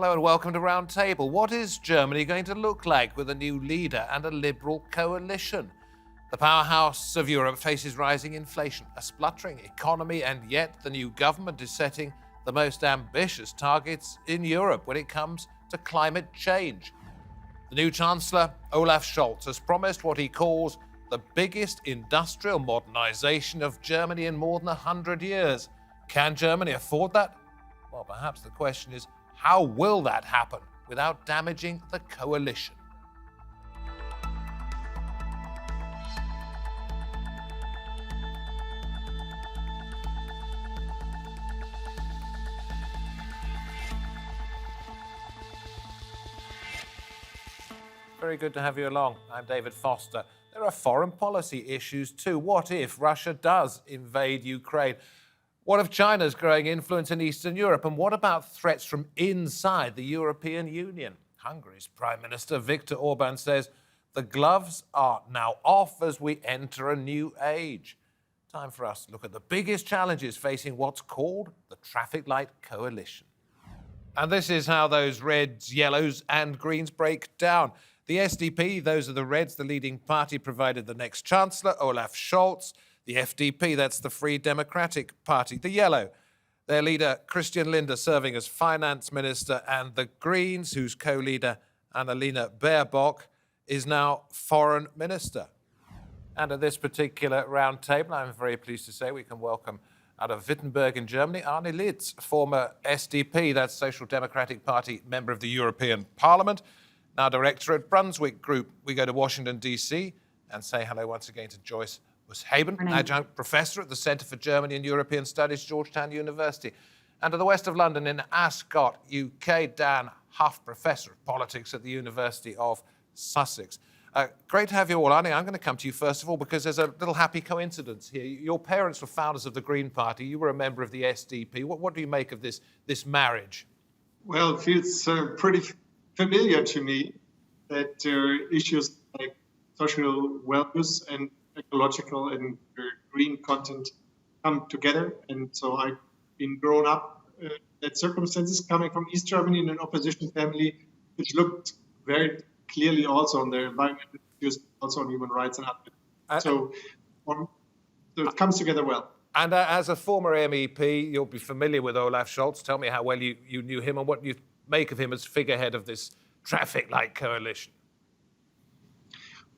Hello and welcome to Round Table. What is Germany going to look like with a new leader and a liberal coalition? The powerhouse of Europe faces rising inflation, a spluttering economy, and yet the new government is setting the most ambitious targets in Europe when it comes to climate change. The new Chancellor, Olaf Scholz, has promised what he calls the biggest industrial modernization of Germany in more than 100 years. Can Germany afford that? Well, perhaps the question is, how will that happen without damaging the coalition? Very good to have you along. I'm David Foster. There are foreign policy issues too. What if Russia does invade Ukraine? What of China's growing influence in Eastern Europe? And what about threats from inside the European Union? Hungary's Prime Minister Viktor Orban says the gloves are now off as we enter a new age. Time for us to look at the biggest challenges facing what's called the traffic light coalition. And this is how those reds, yellows and greens break down. The SDP, those are the Reds, the leading party, provided the next Chancellor, Olaf Scholz. The FDP, that's the Free Democratic Party. The Yellow, their leader, Christian Lindner, serving as Finance Minister. And the Greens, whose co-leader, Annalena Baerbock, is now Foreign Minister. And at this particular round table, I'm very pleased to say we can welcome out of Wittenberg in Germany, Arne Lietz, former SDP, that's Social Democratic Party member of the European Parliament, now director at Brunswick Group. We go to Washington, D.C., and say hello once again to Joyce Haben, adjunct professor at the Centre for Germany and European Studies, Georgetown University. And to the west of London in Ascot, UK, Dan Huff, professor of politics at the University of Sussex. Great to have you all. Arne, I'm going to come to you first of all because there's a little happy coincidence here. Your parents were founders of the Green Party. You were a member of the SDP. What do you make of this marriage? Well, it feels pretty familiar to me that issues like social values and ecological and green content come together. And so I've been grown up in circumstances coming from East Germany in an opposition family, which looked very clearly also on the environmental issues, also on human rights and others. So it comes together well. And as a former MEP, you'll be familiar with Olaf Scholz. Tell me how well you knew him and what you make of him as figurehead of this traffic light coalition.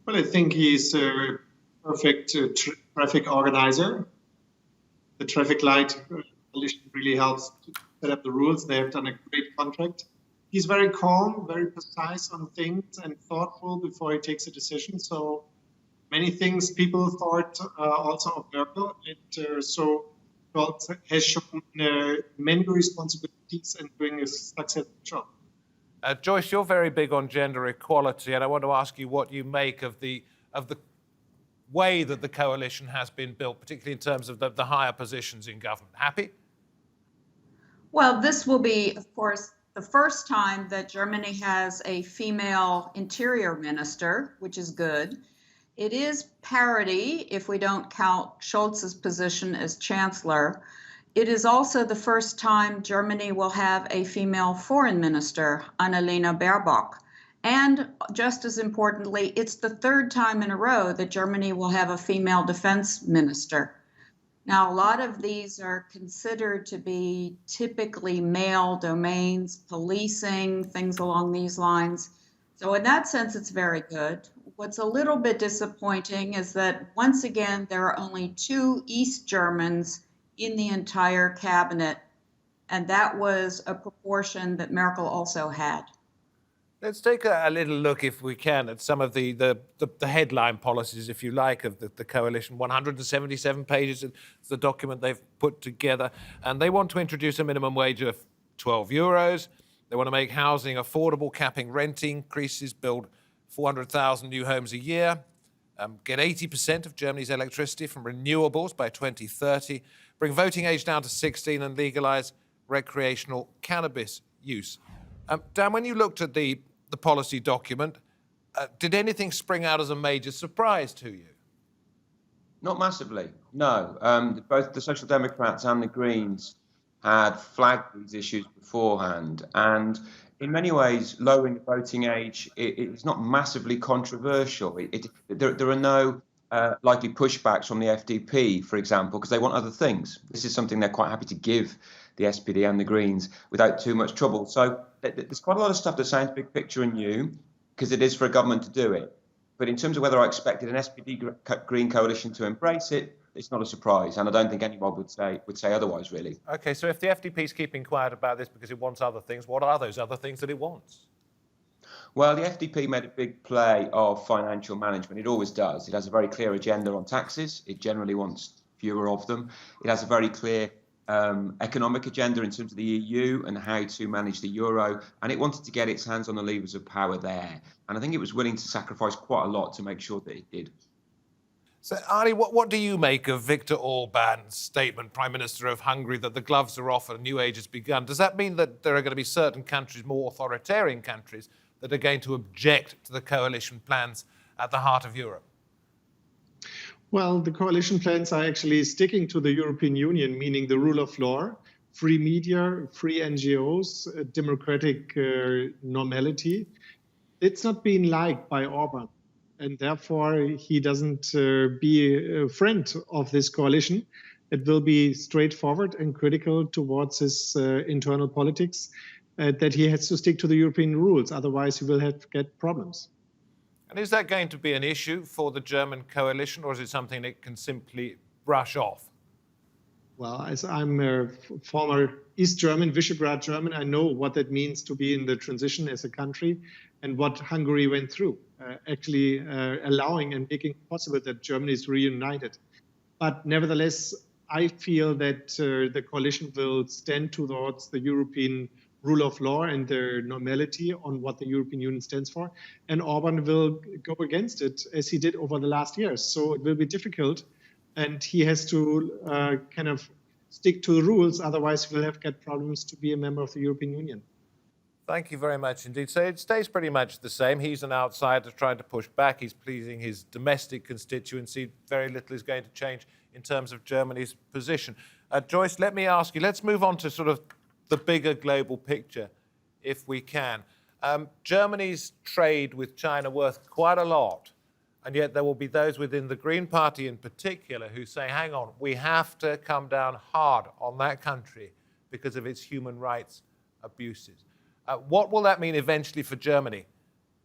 Well, I think he's a perfect traffic organizer. The traffic light coalition really helps to set up the rules. They have done a great contract. He's very calm, very precise on things and thoughtful before he takes a decision. So many things people thought also of Merkel. So Scholz has shown many responsibilities and doing a successful job. Joyce, you're very big on gender equality, and I want to ask you what you make of the way that the coalition has been built, particularly in terms of the higher positions in government. Happy? Well, this will be, of course, the first time that Germany has a female interior minister, which is good. It is parity if we don't count Scholz's position as chancellor. It is also the first time Germany will have a female foreign minister, Annalena Baerbock. And just as importantly, it's the third time in a row that Germany will have a female defense minister. Now, a lot of these are considered to be typically male domains, policing, things along these lines. So in that sense, it's very good. What's a little bit disappointing is that once again, there are only 2 East Germans in the entire cabinet, and that was a proportion that Merkel also had. Let's take a little look, if we can, at some of the headline policies, if you like, of the coalition. 177 pages is the document they've put together, and they want to introduce a minimum wage of 12 euros. They want to make housing affordable, capping rent increases, build 400,000 new homes a year, get 80% of Germany's electricity from renewables by 2030, bring voting age down to 16 and legalise recreational cannabis use. Dan, when you looked at the policy document, did anything spring out as a major surprise to you? Not massively, no. Both the Social Democrats and the Greens had flagged these issues beforehand, and in many ways, lowering the voting age it's not massively controversial. There are no likely pushbacks from the FDP, for example, because they want other things. This is something they're quite happy to give the SPD and the Greens without too much trouble. So there's quite a lot of stuff that sounds big picture and new, because it is for a government to do it. But in terms of whether I expected an SPD Green coalition to embrace it, it's not a surprise, and I don't think anyone would say otherwise, really. OK, so if the FDP is keeping quiet about this because it wants other things, what are those other things that it wants? Well, the FDP made a big play of financial management. It always does. It has a very clear agenda on taxes. It generally wants fewer of them. It has a very clear economic agenda in terms of the EU and how to manage the euro. And it wanted to get its hands on the levers of power there. And I think it was willing to sacrifice quite a lot to make sure that it did. So, Arnie, what do you make of Viktor Orban's statement, Prime Minister of Hungary, that the gloves are off and a new age has begun? Does that mean that there are going to be certain countries, more authoritarian countries, that are going to object to the coalition plans at the heart of Europe? Well, the coalition plans are actually sticking to the European Union, meaning the rule of law, free media, free NGOs, democratic normality. It's not being liked by Orban, and therefore he doesn't be a friend of this coalition. It will be straightforward and critical towards his internal politics, that he has to stick to the European rules. Otherwise, he will get problems. And is that going to be an issue for the German coalition, or is it something it can simply brush off? Well, as I'm a former East German, Visegrad German, I know what that means to be in the transition as a country and what Hungary went through, actually allowing and making it possible that Germany is reunited. But nevertheless, I feel that the coalition will stand towards the European rule of law and the normality on what the European Union stands for. And Orban will go against it, as he did over the last years. So it will be difficult. And he has to kind of stick to the rules. Otherwise, he will get problems to be a member of the European Union. Thank you very much indeed. So it stays pretty much the same. He's an outsider trying to push back. He's pleasing his domestic constituency. Very little is going to change in terms of Germany's position. Joyce, let me ask you, let's move on to sort of the bigger global picture, if we can. Germany's trade with China worth quite a lot, and yet there will be those within the Green Party in particular who say, hang on, we have to come down hard on that country because of its human rights abuses. What will that mean eventually for Germany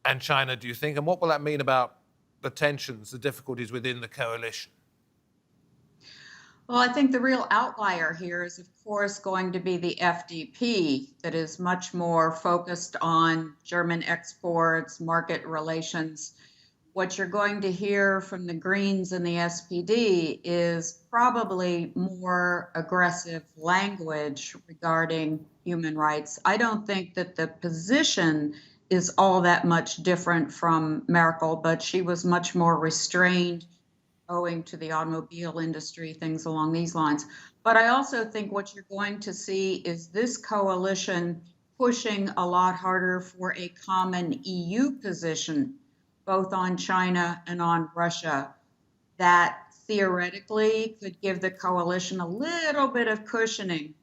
and China, do you think? And what will that mean about the tensions, the difficulties within the coalition? Well, I think the real outlier here is, of course, going to be the FDP, that is much more focused on German exports, market relations. What you're going to hear from the Greens and the SPD is probably more aggressive language regarding human rights. I don't think that the position is all that much different from Merkel, but she was much more restrained owing to the automobile industry, things along these lines. But I also think what you're going to see is this coalition pushing a lot harder for a common EU position, both on China and on Russia, that theoretically could give the coalition a little bit of cushioning.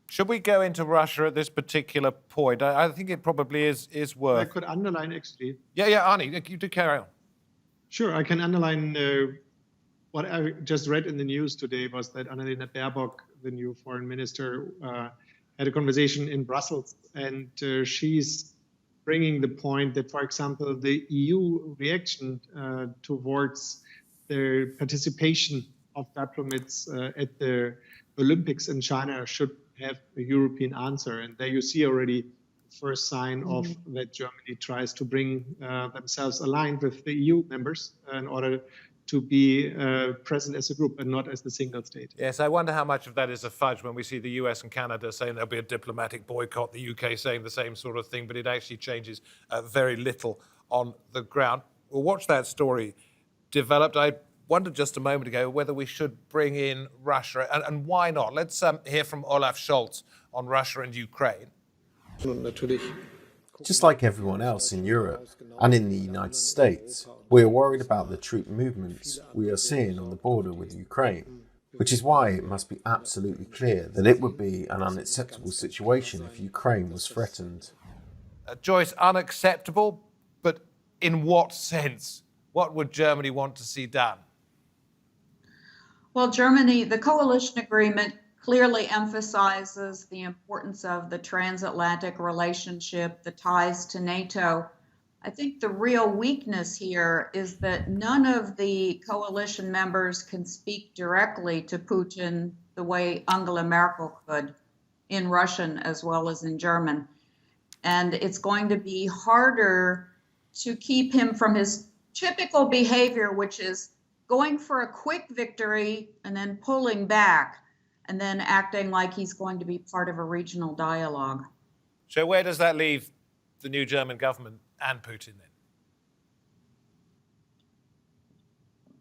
Should we go into Russia at this particular point? I think it probably is worth. I could underline, actually. Yeah, Arnie, you do carry on. Sure, I can underline what I just read in the news today was that Annalena Baerbock, the new foreign minister, had a conversation in Brussels, and she's bringing the point that, for example, the EU reaction towards the participation of diplomats at the Olympics in China should have a European answer. And there you see already the first sign of that Germany tries to bring themselves aligned with the EU members in order to be present as a group and not as the single state. Yes, I wonder how much of that is a fudge when we see the US and Canada saying there'll be a diplomatic boycott, the UK saying the same sort of thing, but it actually changes very little on the ground. We'll watch that story developed. I wondered just a moment ago whether we should bring in Russia, and why not? Let's hear from Olaf Scholz on Russia and Ukraine. Just like everyone else in Europe and in the United States, we are worried about the troop movements we are seeing on the border with Ukraine. which is why it must be absolutely clear that it would be an unacceptable situation if Ukraine was threatened. Joyce, unacceptable, but in what sense? What would Germany want to see done? Well, Germany, the coalition agreement clearly emphasizes the importance of the transatlantic relationship, the ties to NATO. I think the real weakness here is that none of the coalition members can speak directly to Putin the way Angela Merkel could in Russian as well as in German. And it's going to be harder to keep him from his typical behavior, which is going for a quick victory and then pulling back and then acting like he's going to be part of a regional dialogue. So where does that leave the new German government and Putin then?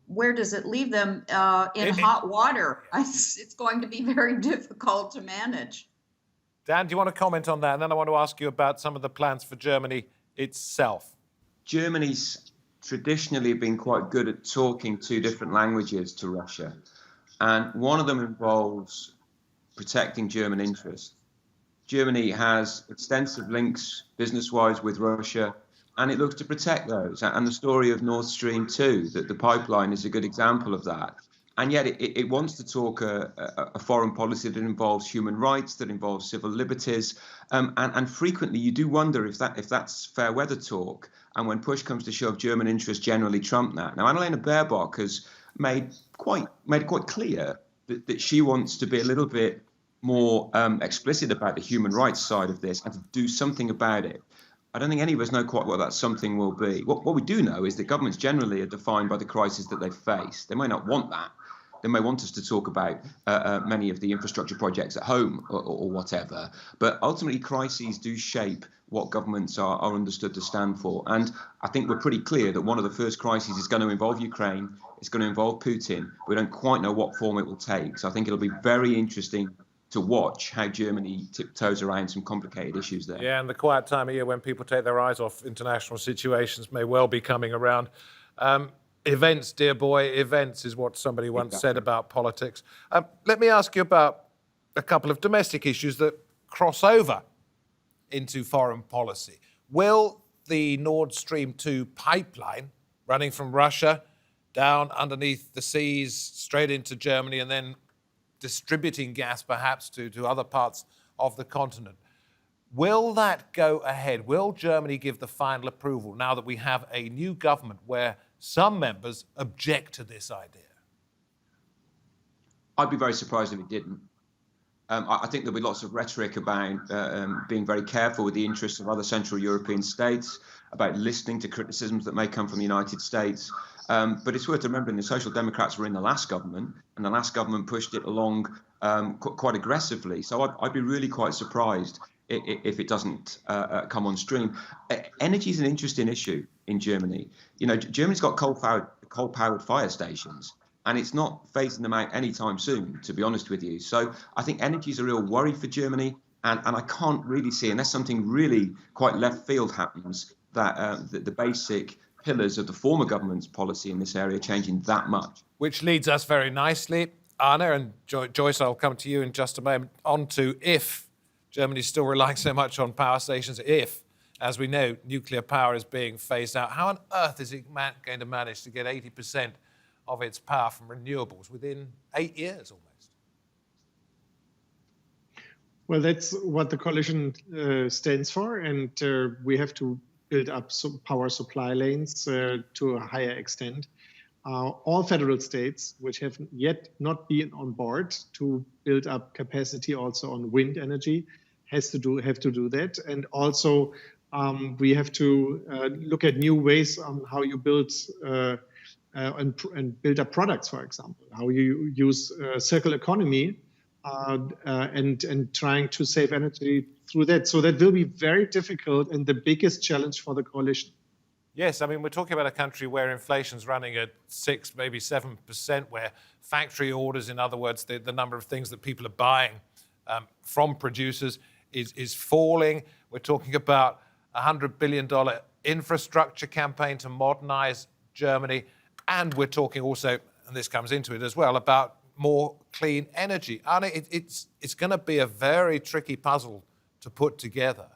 Where does it leave them? In hot water. It's going to be very difficult to manage. Dan, do you want to comment on that? And then I want to ask you about some of the plans for Germany itself. Germany's traditionally been quite good at talking two different languages to Russia. And one of them involves protecting German interests. Germany has extensive links business-wise with Russia, and it looks to protect those. And the story of Nord Stream 2, that the pipeline is a good example of that. And yet it wants to talk a foreign policy that involves human rights, that involves civil liberties. And frequently you do wonder if that's fair weather talk. And when push comes to shove, German interests generally trump that. Now, Annalena Baerbock has made it quite clear that she wants to be a little bit more explicit about the human rights side of this and to do something about it. I don't think any of us know quite what that something will be. What we do know is that governments generally are defined by the crisis that they face. They may not want that. They may want us to talk about many of the infrastructure projects at home or whatever. But ultimately, crises do shape what governments are understood to stand for. And I think we're pretty clear that one of the first crises is going to involve Ukraine. It's going to involve Putin. We don't quite know what form it will take. So I think it'll be very interesting to watch how Germany tiptoes around some complicated issues there. Yeah, and the quiet time of year when people take their eyes off international situations may well be coming around. Events, dear boy, events is what somebody once said about politics. Let me ask you about a couple of domestic issues that cross over into foreign policy. Will the Nord Stream 2 pipeline running from Russia down underneath the seas, straight into Germany, and then distributing gas perhaps to other parts of the continent, will that go ahead? Will Germany give the final approval now that we have a new government where some members object to this idea? I'd be very surprised if it didn't. I think there'll be lots of rhetoric about being very careful with the interests of other Central European states, about listening to criticisms that may come from the United States. But it's worth remembering the Social Democrats were in the last government, and the last government pushed it along quite aggressively. So I'd be really quite surprised if it doesn't come on stream. Energy is an interesting issue in Germany. You know, Germany's got coal-powered fire stations, and it's not phasing them out anytime soon, to be honest with you. So I think energy is a real worry for Germany, and I can't really see, unless something really quite left field happens, that the basic pillars of the former government's policy in this area changing that much. Which leads us very nicely, Anna, and Joyce, I'll come to you in just a moment, on to if Germany's still relying so much on power stations, if, as we know, nuclear power is being phased out, how on earth is it going to manage to get 80% of its power from renewables within 8 years almost? Well, that's what the coalition stands for, and we have to build up power supply lanes to a higher extent. All federal states, which have yet not been on board to build up capacity also on wind energy, have to do that. And also, we have to look at new ways on how you build and build up products, for example, how you use circular economy and trying to save energy through that. So that will be very difficult and the biggest challenge for the coalition. Yes, I mean, we're talking about a country where inflation's running at 6, maybe 7%, where factory orders, in other words, the number of things that people are buying from producers is falling. We're talking about a $100 billion infrastructure campaign to modernize Germany. And we're talking also, and this comes into it as well, about more clean energy. Arne, it's going to be a very tricky puzzle to put together.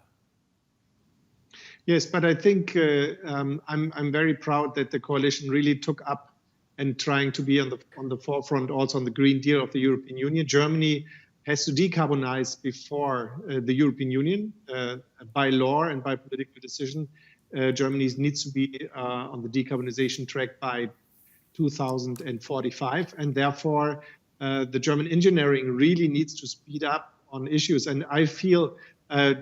Yes, but I think I'm very proud that the coalition really took up and trying to be on the forefront also on the Green Deal of the European Union. Germany has to decarbonize before the European Union by law and by political decision. Germany needs to be on the decarbonization track by 2045, and therefore the German engineering really needs to speed up on issues. And I feel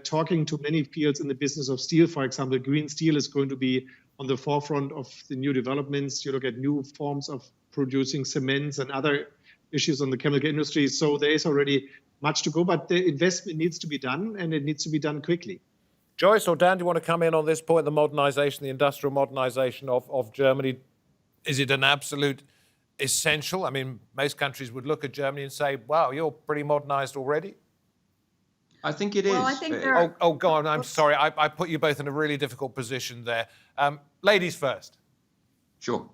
talking to many fields in the business of steel, for example, green steel is going to be on the forefront of the new developments. You look at new forms of producing cements and other issues on the chemical industry. So there is already much to go, but the investment needs to be done, and it needs to be done quickly. Joyce or Dan, do you want to come in on this point, the modernization, the industrial modernization of Germany? Is it an absolute essential? I mean, most countries would look at Germany and say, wow, you're pretty modernized already. I think it is. Well, I think there are... Oh, go on. I'm sorry. I put you both in a really difficult position there. Ladies first. Sure.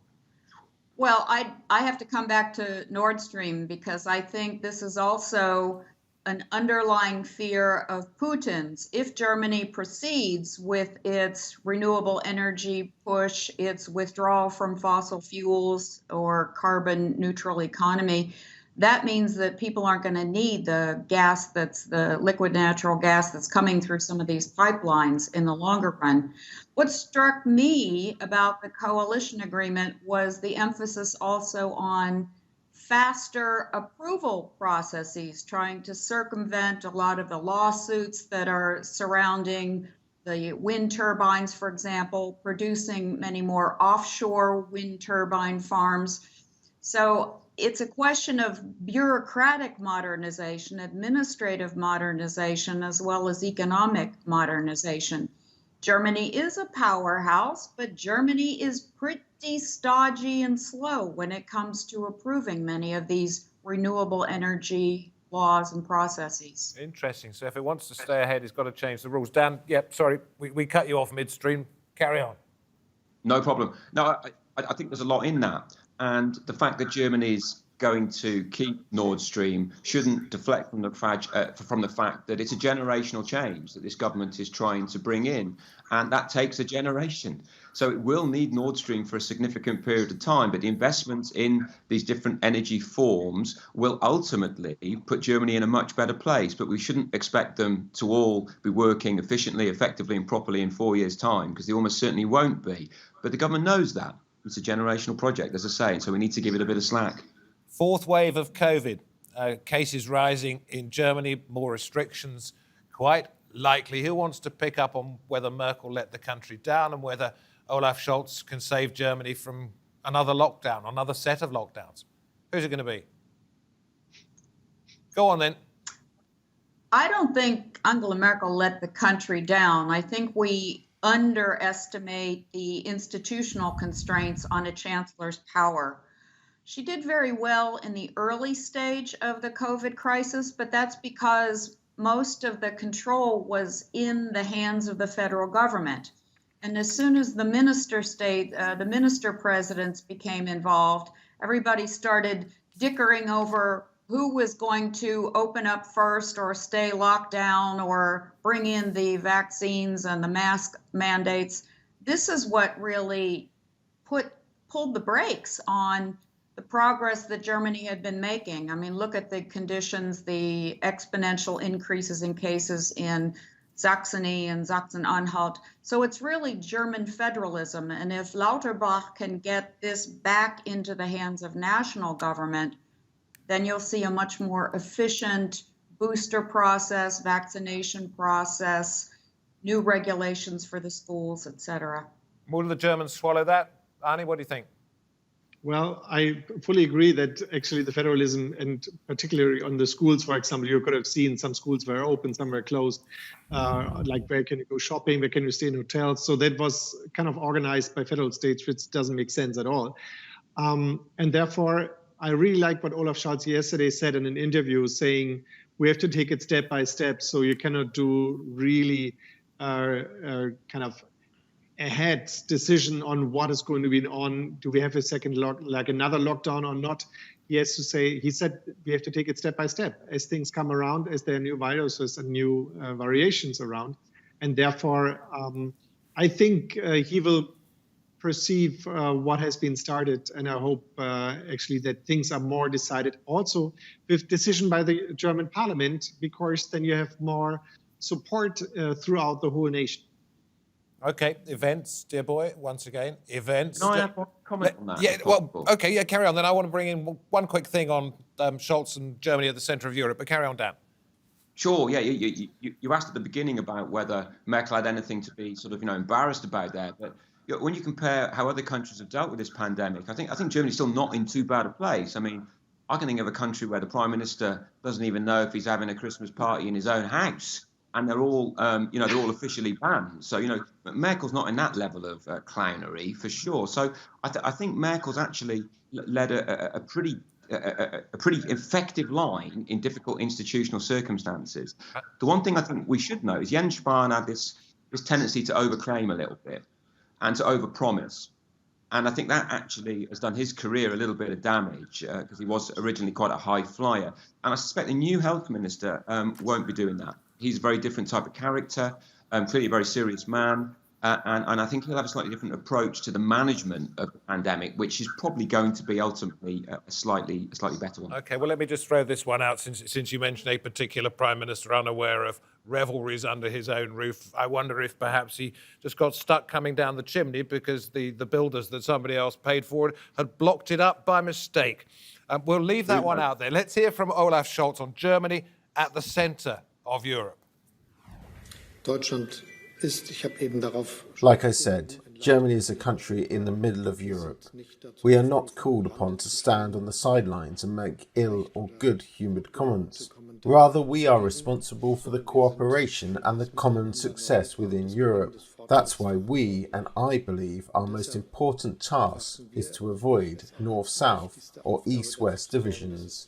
Well, I have to come back to Nord Stream because I think this is also an underlying fear of Putin's. If Germany proceeds with its renewable energy push, its withdrawal from fossil fuels or carbon neutral economy, that means that people aren't going to need the gas that's the liquid natural gas that's coming through some of these pipelines in the longer run. What struck me about the coalition agreement was the emphasis also on faster approval processes, trying to circumvent a lot of the lawsuits that are surrounding the wind turbines, for example, producing many more offshore wind turbine farms. So it's a question of bureaucratic modernization, administrative modernization, as well as economic modernization. Germany is a powerhouse, but Germany is pretty stodgy and slow when it comes to approving many of these renewable energy laws and processes. Interesting. So if it wants to stay ahead, it's got to change the rules. Dan, sorry, we cut you off midstream. Carry on. No problem. No, I think there's a lot in that. And the fact that Germany is going to keep Nord Stream shouldn't deflect from the fact that it's a generational change that this government is trying to bring in. And that takes a generation. So it will need Nord Stream for a significant period of time. But the investments in these different energy forms will ultimately put Germany in a much better place. But we shouldn't expect them to all be working efficiently, effectively, and properly in 4 years' time, because they almost certainly won't be. But the government knows that. It's a generational project, as I say, so we need to give it a bit of slack. Fourth wave of COVID, cases rising in Germany, more restrictions, quite likely. Who wants to pick up on whether Merkel let the country down and whether Olaf Scholz can save Germany from another lockdown, another set of lockdowns? Who's it going to be? Go on then. I don't think Angela Merkel let the country down. I think we underestimate the institutional constraints on a chancellor's power. She did very well in the early stage of the COVID crisis, but that's because most of the control was in the hands of the federal government. And as soon as the minister presidents became involved, everybody started dickering over who was going to open up first or stay locked down or bring in the vaccines and the mask mandates. This is what really pulled the brakes on the progress that Germany had been making. I mean, look at the conditions, the exponential increases in cases in Saxony and Sachsen-Anhalt. So it's really German federalism. And if Lauterbach can get this back into the hands of national government, then you'll see a much more efficient booster process, vaccination process, new regulations for the schools, et cetera. Will the Germans swallow that? Arne, what do you think? Well, I fully agree that actually the federalism, and particularly on the schools, for example, you could have seen some schools were open, some were closed, like where can you go shopping, where can you stay in hotels. So that was kind of organized by federal states, which doesn't make sense at all. And therefore, I really like what Olaf Scholz yesterday said in an interview, saying we have to take it step by step. So you cannot do really kind of ahead decision on what is going to be on. Do we have a second another lockdown or not? he has to say, he said, we have to take it step by step as things come around, as there are new viruses and new variations around. And therefore, I think he will perceive what has been started, and I hope actually that things are more decided also with decision by the German parliament, because then you have more support throughout the whole nation. Okay, events, dear boy, once again, events. Can I have one comment on that? Yeah, if well, possible? okay, yeah, carry on. Then I want to bring in one quick thing on Scholz and Germany at the centre of Europe, but carry on, Dan. Sure. Yeah. You asked at the beginning about whether Merkel had anything to be sort of, embarrassed about there. But when you compare how other countries have dealt with this pandemic, I think Germany's still not in too bad a place. I mean, I can think of a country where the Prime Minister doesn't even know if he's having a Christmas party in his own house, and they're all, they're all officially banned. So, Merkel's not in that level of clownery for sure. So I think Merkel's actually led a pretty effective line in difficult institutional circumstances. The one thing I think we should know is Jens Spahn had this tendency to overclaim a little bit and to overpromise. And I think that actually has done his career a little bit of damage because he was originally quite a high flyer. And I suspect the new health minister won't be doing that. He's a very different type of character, clearly a very serious man. And I think he'll have a slightly different approach to the management of the pandemic, which is probably going to be ultimately a slightly better one. Okay, well, let me just throw this one out since you mentioned a particular Prime Minister unaware of revelries under his own roof. I wonder if perhaps he just got stuck coming down the chimney because the builders that somebody else paid for it had blocked it up by mistake. We'll leave that one out there. Let's hear from Olaf Scholz on Germany at the centre of Europe. Like I said, Germany is a country in the middle of Europe. We are not called upon to stand on the sidelines and make ill or good-humoured comments. Rather, we are responsible for the cooperation and the common success within Europe. That's why we, and I believe, our most important task is to avoid north-south or east-west divisions.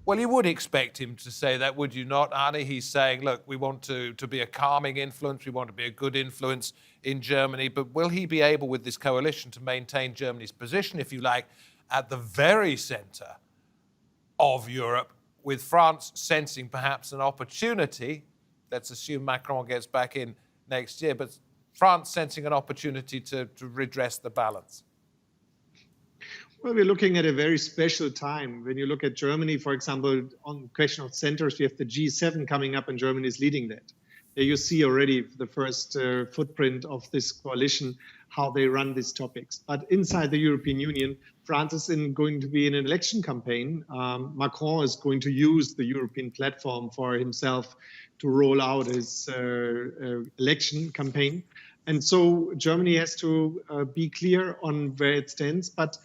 Well, you would expect him to say that, would you not, Arne? He's saying, look, we want to be a calming influence, we want to be a good influence in Germany, but will he be able, with this coalition, to maintain Germany's position, if you like, at the very centre of Europe, with France sensing perhaps an opportunity, let's assume Macron gets back in next year, but France sensing an opportunity to redress the balance? Well, we're looking at a very special time. When you look at Germany, for example, on the question of centers, we have the G7 coming up and Germany is leading that. There you see already the first footprint of this coalition, how they run these topics. But inside the European Union, France is going to be in an election campaign. Macron is going to use the European platform for himself to roll out his election campaign. And so Germany has to be clear on where it stands. But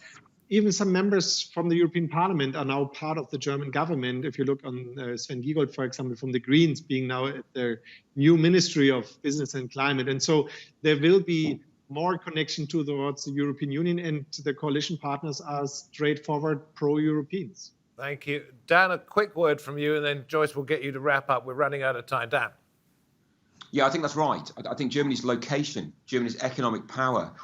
even some members from the European Parliament are now part of the German government. If you look on Sven Giegold, for example, from the Greens, being now at their new Ministry of Business and Climate. And so there will be more connection towards the European Union, and the coalition partners are straightforward pro-Europeans. Thank you. Dan, a quick word from you, and then Joyce will get you to wrap up. We're running out of time. Dan. Yeah, I think that's right. I think Germany's location, Germany's economic power,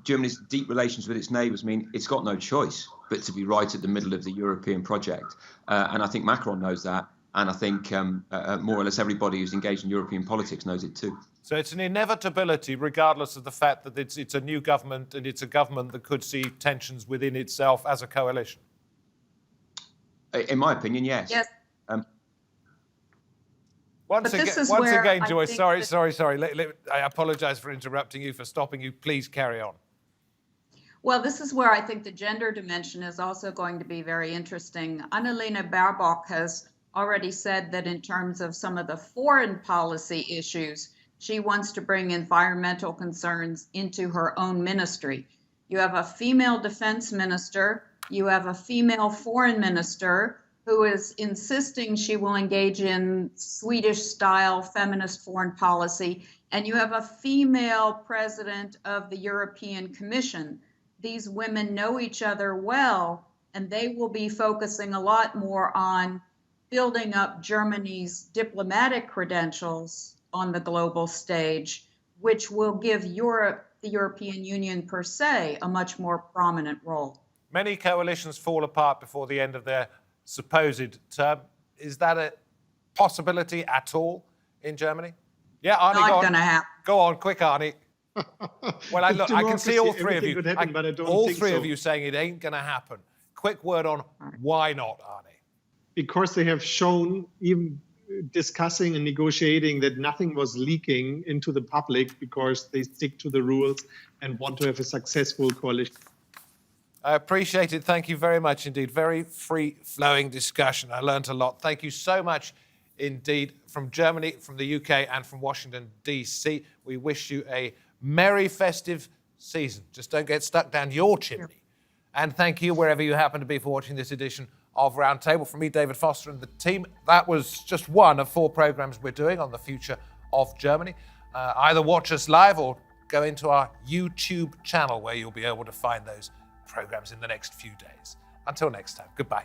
Germany's deep relations with its neighbours mean it's got no choice but to be right at the middle of the European project. And I think Macron knows that. And I think more or less everybody who's engaged in European politics knows it too. So it's an inevitability, regardless of the fact that it's a new government and it's a government that could see tensions within itself as a coalition. In my opinion, yes. Yes. Once again, Joyce, sorry. I apologise for interrupting you, for stopping you. Please carry on. Well, this is where I think the gender dimension is also going to be very interesting. Annalena Baerbock has already said that in terms of some of the foreign policy issues, she wants to bring environmental concerns into her own ministry. You have a female defense minister, you have a female foreign minister who is insisting she will engage in Swedish-style feminist foreign policy, and you have a female president of the European Commission. These women know each other well, and they will be focusing a lot more on building up Germany's diplomatic credentials on the global stage, which will give Europe, the European Union per se, a much more prominent role. Many coalitions fall apart before the end of their supposed term. Is that a possibility at all in Germany? Yeah, Arnie, Not go on. gonna happen. Go on, quick, Arnie. Well, I can see all three of you. All three of you saying it ain't going to happen. Quick word on why not, Arnie? Because they have shown, even discussing and negotiating, that nothing was leaking into the public because they stick to the rules and want to have a successful coalition. I appreciate it. Thank you very much indeed. Very free-flowing discussion. I learned a lot. Thank you so much indeed from Germany, from the UK, and from Washington, D.C. We wish you a merry festive season. Just don't get stuck down your chimney. And thank you, wherever you happen to be, for watching this edition of Roundtable. From me, David Foster, and the team, that was just one of 4 programs we're doing on the future of Germany. Either watch us live or go into our YouTube channel where you'll be able to find those programs in the next few days. Until next time, goodbye.